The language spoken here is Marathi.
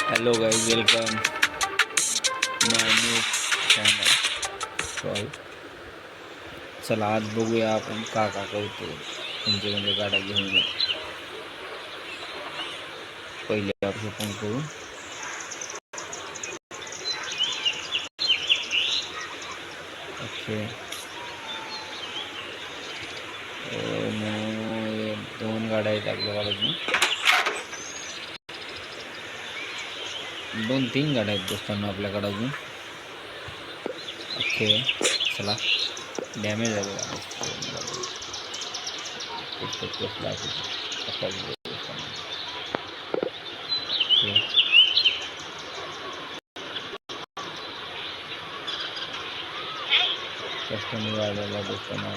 हॅलो गाईज, वेलकम माय न्यू चॅनल. सॉरी, चला आज बघूया आपण का करतो. म्हणजे गाड्या घेऊन येऊ. पहिले आपण फोन करू. ओके, 2 गाड्या आहेत आपल्याकडे. 2-3 गाड्या आहेत दोस्तांना आपल्याकडे अजून. ओके, चला. डॅमेज आहे बघा. कस्टमर आलेला दोस्तांना.